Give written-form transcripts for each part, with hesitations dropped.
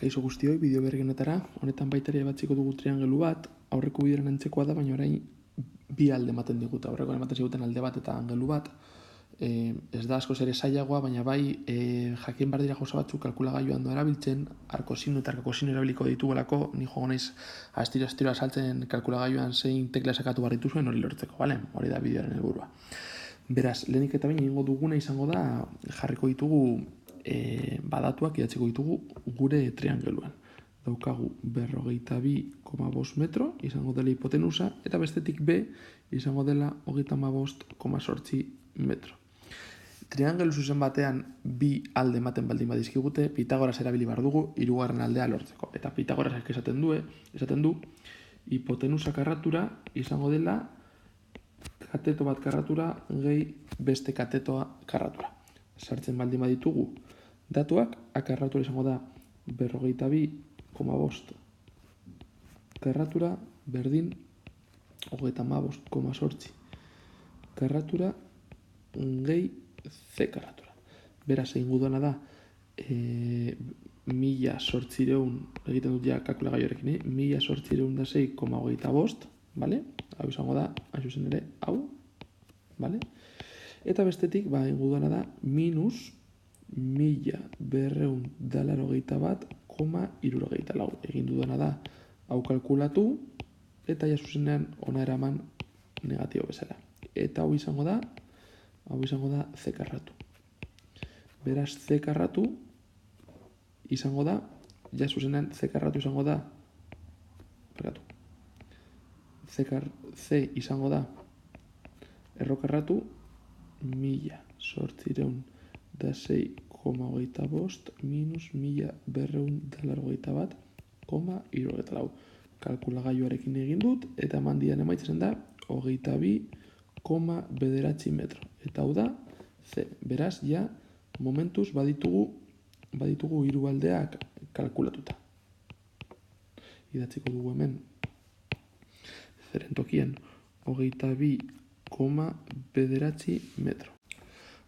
Kaixo guztioi, bideo berri honetara, honetan baita ere batziko dugu triangelu bat, aurreko bideoaren antzekoa da, baina orain bi alde ematen digute, aurreko ematen ziguten alde bat eta angelu bat. Ez da askoz ere zailagoa, baina bai jakin behar dira gauza batzuk kalkulagailuan erabiltzen, arkosino eta arkosino erabiliko ditugulako, ni jogo naiz astiro azaltzen kalkulagailuan zein tekla sakatu behar dituzuen hori lortzeko, bale? Hori da bideoaren helburua. Beraz, lehenik eta behin egingo duguna izango da jarriko ditugu badatuak idatziko ditugu gure triangeluan. Daukagu 42,5 metro izango dela hipotenusa eta bestetik B izango dela 35,8 metro. Triangelu zuzen batean bi alde ematen baldin badizkigute, Pitagoras erabili behar dugu hirugarren aldea lortzeko. Eta Pitagoras esaten du hipotenusa karratura izango dela kateto bat karratura gehi beste katetoa karratura. Sartzen baldin baditugu datuak, A karratura izango da 42,5 karratura berdin 35,8 karratura gehi C karratura. Beraz, egingo duena da 1800 egiten dut ja kalkulagailuarekin, 1806,25, bale? Hau izango da, hain zuzen ere, hau, bale? Eta bestetik, egingo duena da, minus 1281,74. Egin duena da, hau kalkulatu, eta ja zuzenean ona eraman negatibo bezala. Eta hau izango da C karratu. Beraz, C karratu izango da, ja zuzenean C karratu izango da, C izango da, erro karratu, 1806,25 minus 1281,74. Kalkulagailuarekin egin dut, eta eman dian emaitzen da, 22,9 metro. Eta hau da, C. Beraz, ja, momentuz baditugu hiru aldeak kalkulatuta. Idatziko dugu hemen, zeren tokien, 22,9 metro.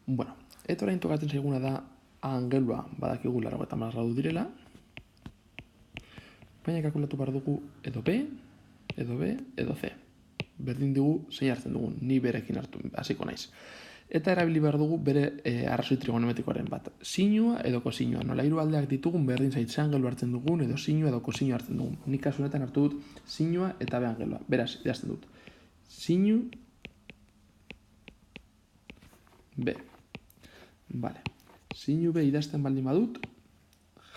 Bueno, eta orain tokatzen zaiguna da angelua badakigu 80 gradu direla, baina kalkulatu behar dugu edo B, edo C. Berdin digu zein hartzen dugun, ni berekin hasiko naiz. Eta erabili behar dugu bere arrazoi trigonometrikoaren bat. Sinua edo kosinua. Nola hiru aldeak ditugun berdin zait angelu hartzen dugun edo sinua edo kosinua hartzen dugun. Nik kasu honetan hartu dut sinua eta B angelua. Beraz, idazten dut. Sinu B. Vale. Sinu B idazten baldin badut,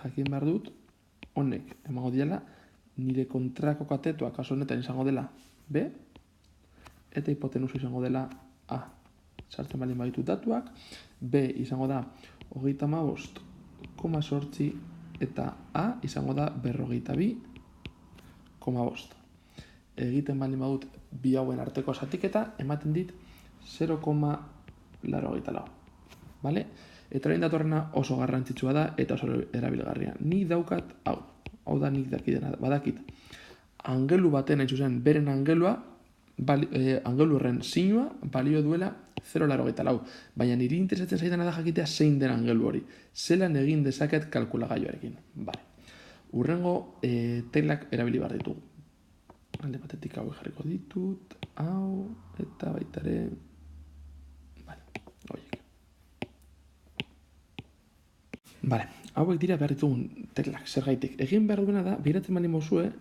jakin behar dut, honek emango diela, nire kontrako katetoa kasu honetan izango dela B, eta hipotenusa izango dela A. Sartzen baldin baditu datuak, B izango da 35,8 eta A izango da 42,5. Egiten baldin badut bi hauen arteko zatiketa, ematen dit 0,84. Vale? Eta orain datorrena oso garrantzitsua da eta oso erabilgarria. Nik daukat hau. Hau da nik dakidena. Badakit. Angelu baten hain zuzen, beren angelua, angelu horren sinua balio duela 0,84. Baina niri interesatzen zaidana da jakitea zein den angelu hori. Zelan egin dezaket kalkulagailuarekin. Vale. Urrengo teklak erabili behar ditugu. Alde batetik hau jarriko ditut, hau, eta baitare, vale, horiek. Vale, hauek dira behar ditugun teklak, zergaitik. Egin behar duena da, behiratzen baldin bozue,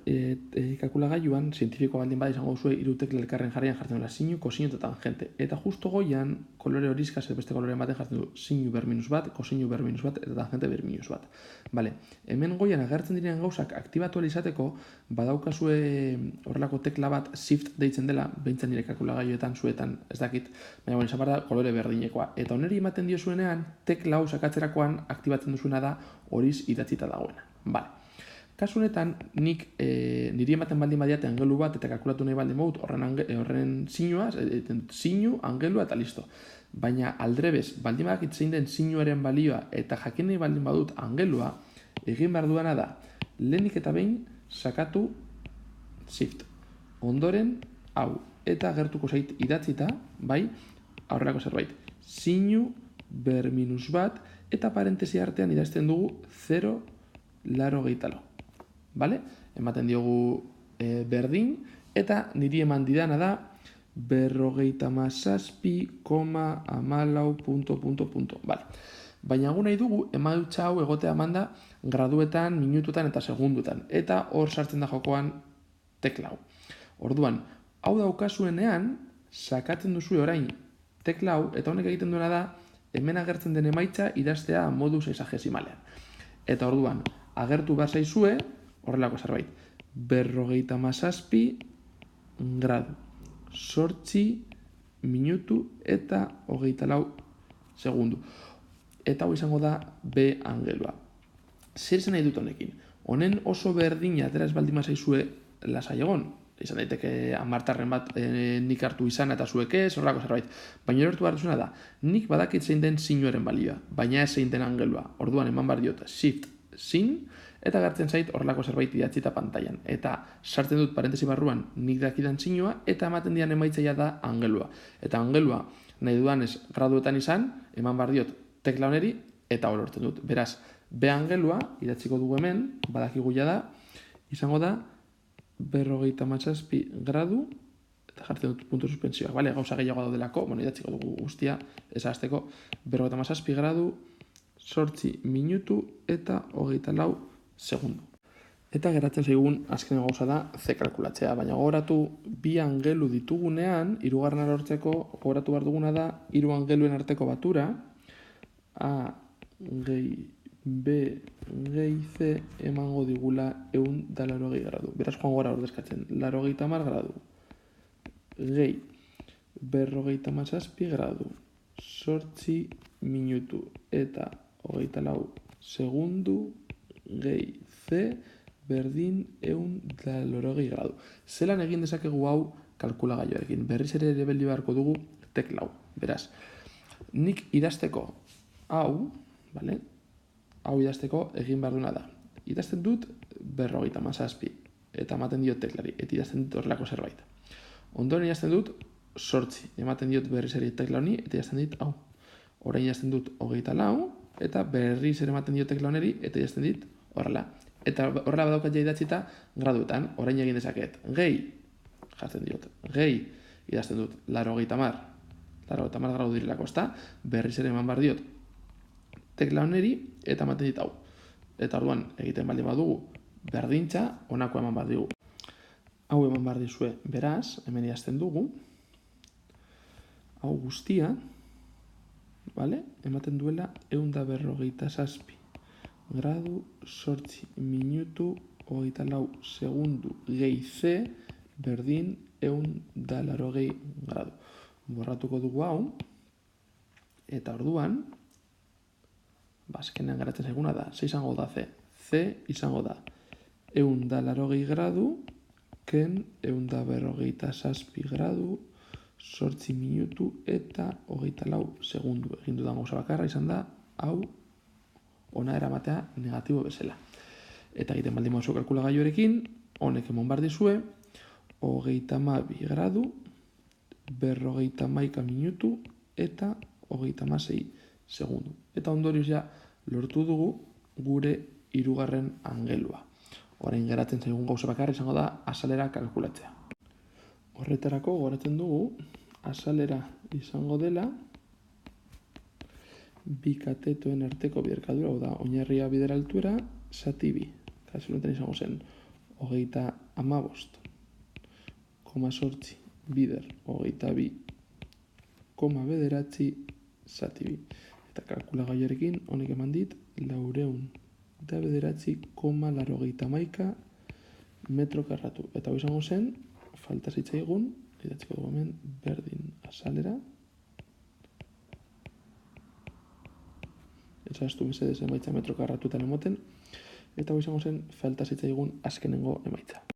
kalkulagailuan, zientifikoa baldin bada izango bozue, hiru tekla elkarren jarrian jartzen duela, sinu, kosinu eta tangente. Eta justo goian, kolore horizkaz edo beste kolorean baten jartzen du, sinu ber minus bat, kosinu ber minus bat, eta tangente ber minus bat. Vale, hemen goian agertzen diren gauzak aktibatu izateko, badaukazue horrelako tekla bat shift deitzen dela, behintzen nire kalkulagailuetan, zuetan, ez dakit, baina izan behar da kolore berdinekoa. Eta oneri ematen dio zuenean, tekla hau sakatzerakoan aktibatzen duzuena da horiz idatzita dagoena. Vale. Kasu honetan, nik niri ematen baldin badiate angelu bat eta kalkulatu nahi baldin badut horren sinua, sinu, angelua eta listo. Baina aldrebez, baldin badakit zein den sinuaren balioa eta jakin nahi baldin badut angelua, egin behar duena da, lehenik eta behin sakatu shift. Ondoren, hau, eta gertuko zait idatzita, bai, aurrerako zerbait. Sinu ber minus bat, eta parentesi artean idazten dugu 0 lau. Bale? Ematen diogu berdin, eta niri eman didana da 57,14. Bale. Baina gu nahi dugu, emaitza hau egotea emanda graduetan, minututan eta segundutan. Eta hor sartzen da jokoan tekla hau. Orduan, hau daukazuenean, sakatzen duzu orain tekla hau, eta honek egiten duena da, hemen agertzen den emaitza idaztea modu sexagesimalean. Eta orduan, agertu behar zaizue, horrelako zerbait, 57 gradu, 8 minutu eta 24 segundu. Eta hau izango da B angelua. Zer zen nahi dut honekin? Honen oso berdina atera ez baldin zaizue lasai egon. Izan daiteke 10 bat nik hartu izan eta zuek ez, horrelako zerbait. Baina erortu behar duzuna da, nik badakit zein den sinuaren balioa, baina ez zein den angelua. Orduan eman behar diot shift sin, eta gartzen zait horrelako zerbait idatzita pantailan. Eta sartzen dut parentesi barruan nik dakidan sinua, eta ematen dian emaitzaia da angelua. Eta angelua nahi dudan ez graduetan izan, eman behar diot tekla honeri, eta horortzen dut. Beraz, B angelua, idatziko dugu hemen, badakigu da, izango da 57 gradu, eta jartzen dut puntu suspensioak, bale? Gauza gehiago daudelako, idatziko dugu guztia, ez ahazteko, 57 gradu, 8 minutu eta 24 segundu. Eta geratzen zaigun azken gauza da C kalkulatzea, baina gogoratu bi angelu ditugunean, hirugarrena lortzeko gogoratu behar duguna da, hiru angeluen arteko batura, A gehi B gehi C emango digula 180 gradu. Beraz joango gara ordezkatzen, 80 gradu, gehi 57 gradu, 8 minutu eta 24 segundu, gehi C berdin 180 gradu. Zelan egin dezakegu hau kalkulagailuarekin. Berriz ere erabili beharko dugu tekla hau. Beraz, nik idazteko hau, bale? Hau idazteko egin behar duna da. Idazten dut 57 eta ematen diot teklari, eta idazten dut horrelako zerbait. Ondoren idazten dut 8, ematen diot berriz ere tekla honi, eta idazten dit hau. Orain idazten dut 24, eta berriz ere ematen diot tekla honeri, eta idazten dit horrela. Eta horrela badaukat ja idatzita graduetan, orain egin dezaket. Gehi, jartzen diot, gehi, idazten dut 80 gradu direlako, ezta? Berriz ere eman behar diot tekla honeri, eta ematen dit hau. Eta orduan, egiten baldin badugu, berdintza, honako eman behar digu. Hau eman behar dizue, beraz, hemen idazten dugu, hau guztia, vale? Ematen duela 157 gradu, 8 minutu, 24 segundu, gehi C, berdin 180 gradu. Borratuko dugu hau, eta orduan, azkenean geratzen zaiguna da, ze izango da C? C izango da 180 gradu, ken 157 gradu, 8 minutu eta 24 segundu. Egin dudan gauza bakarra izan da, hau ona eramatea negatibo bezala. Eta egiten baldin mauzu kalkulagailuarekin, honek emon behar dizue, 32 gradu, 51 minutu eta 36 segundu. Eta ondorioz ja lortu dugu gure hirugarren angelua. Orain geratzen zaigun gauza bakarra izango da azalera kalkulatzea. Horretarako goratzen dugu azalera izango dela bi katetoen arteko biderkadura, hau da, oinarria bider altuera, zati bi. Kasu honetan izango zen 35,8 bider 22,9 zati bi. Eta kalkulagailuarekin honek eman dit 409,91 metro karratu. Eta hau izango zen, falta zitzaigun, idatziko dugu hemen, berdin azalera. Ezaztu mesedez emaitza metro karratutan emoten. Eta hau izango zen, falta zitzaigun azkenengo emaitza.